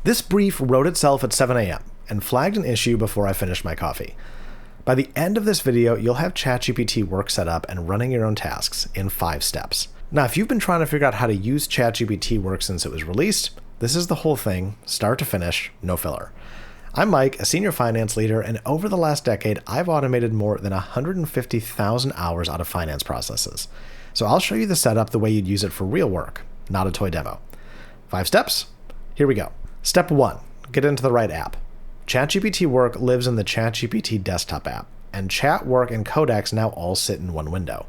This brief wrote itself at 7 a.m. and flagged an issue before I finished my coffee. By the end of this video, you'll have ChatGPT Work set up and running your own tasks in 5 steps. Now, if you've been trying to figure out how to use ChatGPT Work since it was released, this is the whole thing, start to finish, no filler. I'm Mike, a senior finance leader, and over the last decade, I've automated more than 150,000 hours out of finance processes. So I'll show you the setup the way you'd use it for real work, not a toy demo. 5 steps? Here we go. Step 1, get into the right app. ChatGPT Work lives in the ChatGPT desktop app, and Chat, Work, and Codex now all sit in one window.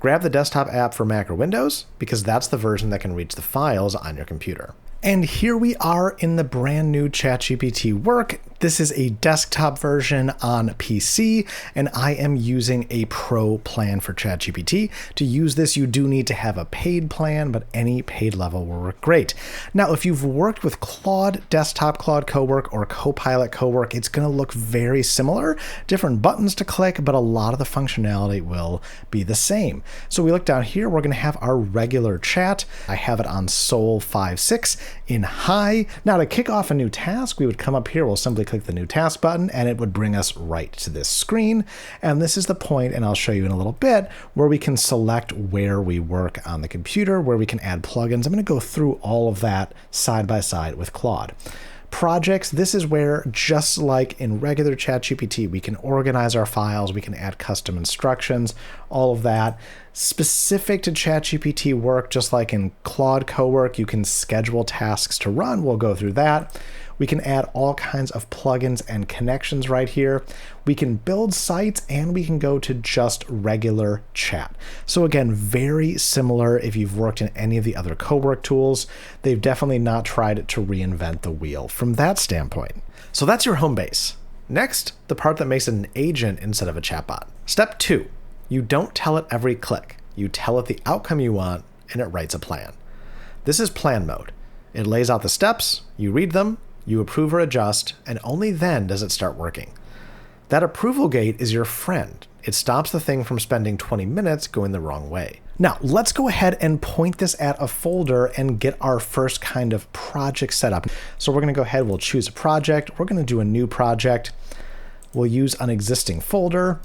Grab the desktop app for Mac or Windows, because that's the version that can reach the files on your computer. And here we are in the brand new ChatGPT Work. This is a desktop version on PC, and I am using a pro plan for ChatGPT. To use this, you do need to have a paid plan, but any paid level will work great. Now, if you've worked with Claude Desktop, Claude Cowork, or Copilot Cowork, it's going to look very similar. Different buttons to click, but a lot of the functionality will be the same. So we look down here, we're going to have our regular chat. I have it on Sol 5.6 in high. Now, to kick off a new task, we would come up here, we'll simply click the new task button, and it would bring us right to this screen. And this is the point, and I'll show you in a little bit, where we can select where we work on the computer, where we can add plugins. I'm going to go through all of that side by side with Claude. Projects, this is where, just like in regular ChatGPT, we can organize our files, we can add custom instructions, all of that. Specific to ChatGPT Work, just like in Claude Cowork, you can schedule tasks to run. We'll go through that. We can add all kinds of plugins and connections right here. We can build sites, and we can go to just regular chat. So again, very similar if you've worked in any of the other Cowork tools. They've definitely not tried to reinvent the wheel from that standpoint. So that's your home base. Next, the part that makes it an agent instead of a chatbot. Step 2, you don't tell it every click. You tell it the outcome you want, and it writes a plan. This is plan mode. It lays out the steps, you read them, you approve or adjust, and only then does it start working. That approval gate is your friend. It stops the thing from spending 20 minutes going the wrong way. Now, let's go ahead and point this at a folder and get our first kind of project set up. So we're going to go ahead, we'll choose a project. We're going to do a new project. We'll use an existing folder.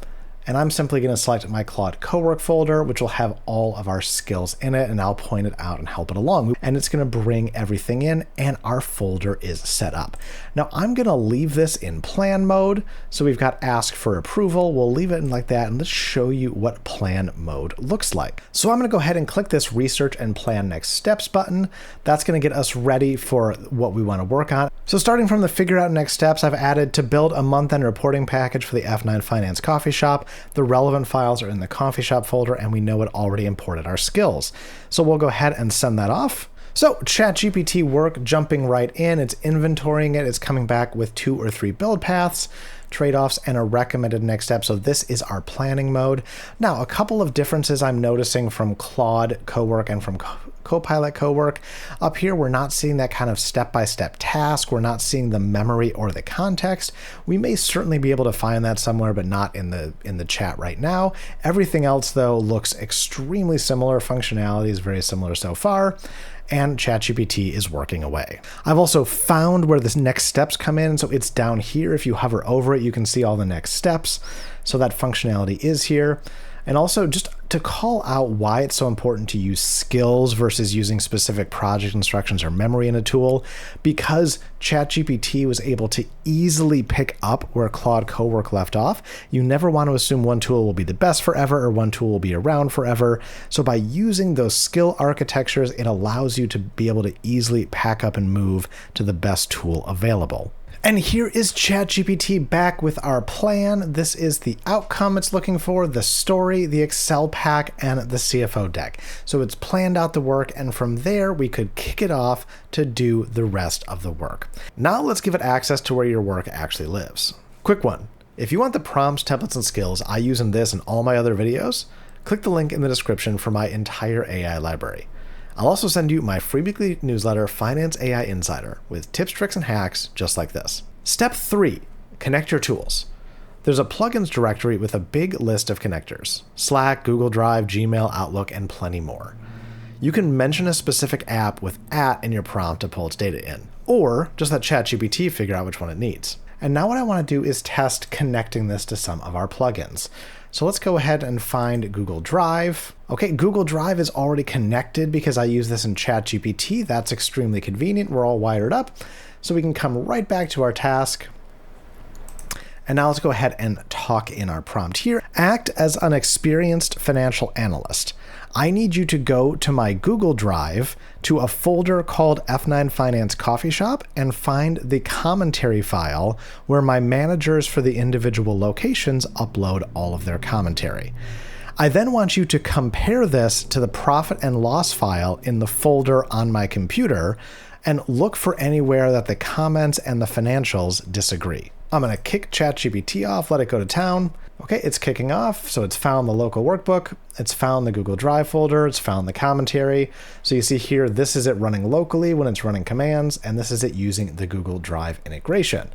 And I'm simply going to select my Claude Cowork folder, which will have all of our skills in it, and I'll point it out and help it along. And it's going to bring everything in, and our folder is set up. Now, I'm going to leave this in plan mode. So we've got ask for approval. We'll leave it in like that, and let's show you what plan mode looks like. So I'm going to go ahead and click this research and plan next steps button. That's going to get us ready for what we want to work on. So starting from the figure out next steps, I've added to build a month-end reporting package for the F9 Finance Coffee Shop. The relevant files are in the coffee shop folder, and we know it already imported our skills. So we'll go ahead and send that off. So ChatGPT Work, jumping right in, it's inventorying it, it's coming back with 2 or 3 build paths, trade-offs, and a recommended next step. So this is our planning mode. Now, a couple of differences I'm noticing from Claude Cowork and from Copilot Cowork. Up here, we're not seeing that kind of step-by-step task. We're not seeing the memory or the context. We may certainly be able to find that somewhere, but not in the chat right now. Everything else, though, looks extremely similar. Functionality is very similar so far, and ChatGPT is working away. I've also found where the next steps come in, so it's down here. If you hover over it, you can see all the next steps. So that functionality is here. And also, just to call out why it's so important to use skills versus using specific project instructions or memory in a tool, because ChatGPT was able to easily pick up where Claude Cowork left off. You never want to assume one tool will be the best forever or one tool will be around forever. So by using those skill architectures, it allows you to be able to easily pack up and move to the best tool available. And here is ChatGPT back with our plan. This is the outcome it's looking for, the story, the Excel pack, and the CFO deck. So it's planned out the work, and from there we could kick it off to do the rest of the work. Now let's give it access to where your work actually lives. Quick one. If you want the prompts, templates, and skills I use in this and all my other videos, click the link in the description for my entire AI library. I'll also send you my free weekly newsletter, Finance AI Insider, with tips, tricks, and hacks just like this. Step 3, connect your tools. There's a plugins directory with a big list of connectors: Slack, Google Drive, Gmail, Outlook, and plenty more. You can mention a specific app with @ in your prompt to pull its data in. or just let ChatGPT figure out which one it needs. And now what I want to do is test connecting this to some of our plugins. So let's go ahead and find Google Drive. Okay, Google Drive is already connected because I use this in ChatGPT. That's extremely convenient. We're all wired up. So we can come right back to our task. And now let's go ahead and talk in our prompt here. Act as an experienced financial analyst. I need you to go to my Google Drive to a folder called F9 Finance Coffee Shop and find the commentary file where my managers for the individual locations upload all of their commentary. I then want you to compare this to the profit and loss file in the folder on my computer and look for anywhere that the comments and the financials disagree. I'm going to kick ChatGPT off, let it go to town. Okay, it's kicking off, so it's found the local workbook, it's found the Google Drive folder, it's found the commentary. So you see here, this is it running locally when it's running commands, and this is it using the Google Drive integration.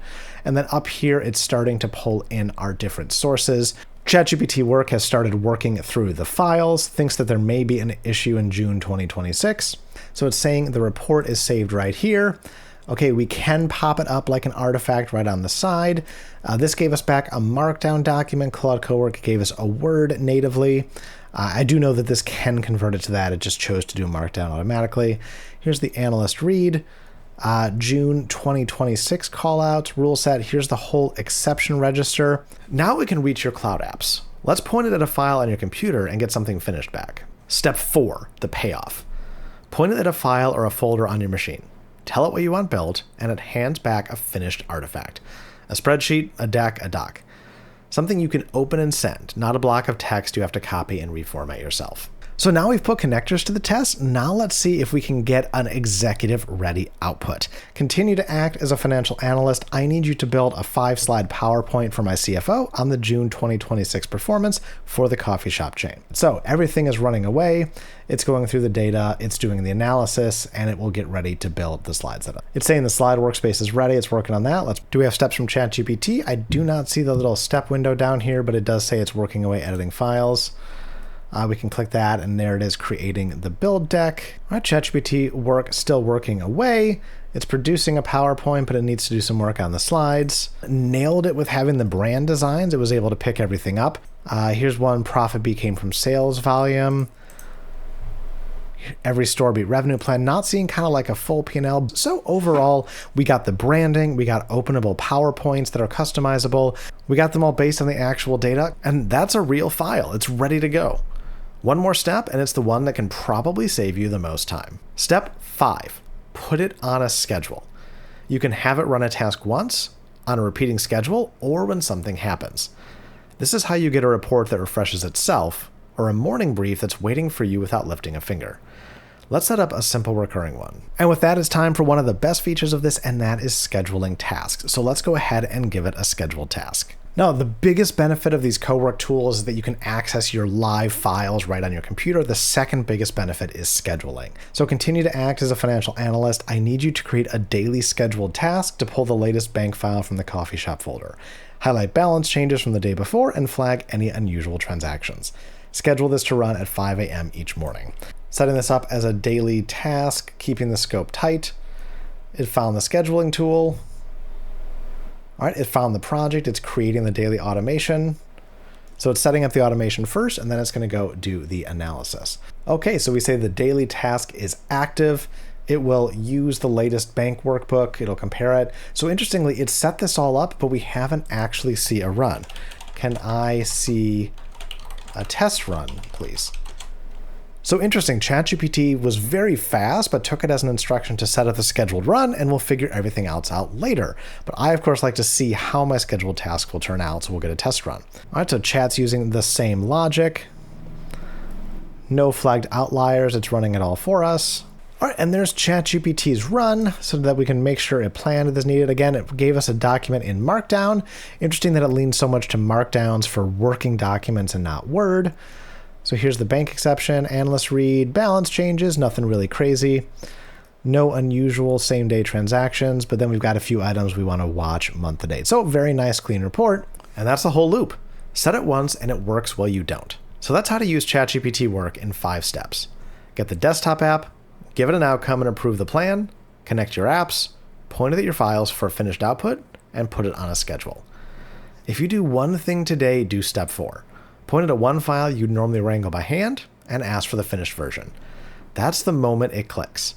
And then up here, it's starting to pull in our different sources. ChatGPT Work has started working through the files, thinks that there may be an issue in June 2026. So it's saying the report is saved right here. Okay, we can pop it up like an artifact right on the side. This gave us back a markdown document. Claude Cowork gave us a Word natively. I do know that this can convert it to that. It just chose to do markdown automatically. Here's the analyst read. June 2026 callouts, rule set. Here's the whole exception register. Now we can reach your cloud apps. Let's point it at a file on your computer and get something finished back. Step 4, the payoff. Point it at a file or a folder on your machine. Tell it what you want built, and it hands back a finished artifact. A spreadsheet, a deck, a doc. Something you can open and send, not a block of text you have to copy and reformat yourself. So now we've put connectors to the test. Now let's see if we can get an executive-ready output. Continue to act as a financial analyst. I need you to build a 5-slide PowerPoint for my CFO on the June 2026 performance for the coffee shop chain. So everything is running away. It's going through the data, it's doing the analysis, and it will get ready to build the slide setup. It's saying the slide workspace is ready. It's working on that. Do we have steps from ChatGPT? I do not see the little step window down here, but it does say it's working away editing files. We can click that, and there it is, creating the build deck. All right, ChatGPT Work still working away. It's producing a PowerPoint, but it needs to do some work on the slides. Nailed it with having the brand designs. It was able to pick everything up. Here's one, profit B came from sales volume. Every store beat revenue plan, not seeing kind of like a full P&L. So overall, we got the branding, we got openable PowerPoints that are customizable. We got them all based on the actual data, and that's a real file. It's ready to go. One more step, and it's the one that can probably save you the most time. Step 5, put it on a schedule. You can have it run a task once, on a repeating schedule, or when something happens. This is how you get a report that refreshes itself, or a morning brief that's waiting for you without lifting a finger. Let's set up a simple recurring one. And with that, it's time for one of the best features of this, and that is scheduling tasks. So let's go ahead and give it a scheduled task. Now, the biggest benefit of these co-work tools is that you can access your live files right on your computer. The second biggest benefit is scheduling. So continue to act as a financial analyst. I need you to create a daily scheduled task to pull the latest bank file from the coffee shop folder. Highlight balance changes from the day before and flag any unusual transactions. Schedule this to run at 5 a.m. each morning. Setting this up as a daily task, keeping the scope tight. It found the scheduling tool. All right, it found the project. It's creating the daily automation. So it's setting up the automation first, and then it's going to go do the analysis. Okay, so we say the daily task is active. It will use the latest bank workbook. It'll compare it. So interestingly, it set this all up, but we haven't actually see a run. Can I see a test run, please? So interesting, ChatGPT was very fast, but took it as an instruction to set up the scheduled run, and we'll figure everything else out later. But I, of course, like to see how my scheduled task will turn out, so we'll get a test run. All right, so Chat's using the same logic. No flagged outliers, it's running it all for us. All right, and there's ChatGPT's run so that we can make sure it planned as needed. Again, it gave us a document in Markdown. Interesting that it leans so much to Markdowns for working documents and not Word. So here's the bank exception, analyst read, balance changes, nothing really crazy. No unusual same-day transactions, but then we've got a few items we want to watch month to date. So very nice, clean report. And that's the whole loop. Set it once and it works while you don't. So that's how to use ChatGPT Work in 5 steps. Get the desktop app, give it an outcome and approve the plan, connect your apps, point it at your files for finished output, and put it on a schedule. If you do one thing today, do step 4. Point it at one file you'd normally wrangle by hand and ask for the finished version. That's the moment it clicks.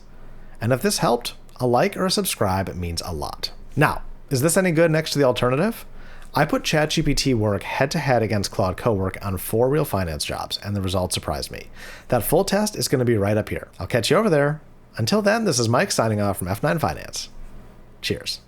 And if this helped, a like or a subscribe means a lot. Now, is this any good next to the alternative? I put ChatGPT Work head-to-head against Claude Cowork on 4 real finance jobs, and the results surprised me. That full test is going to be right up here. I'll catch you over there. Until then, this is Mike signing off from F9 Finance. Cheers.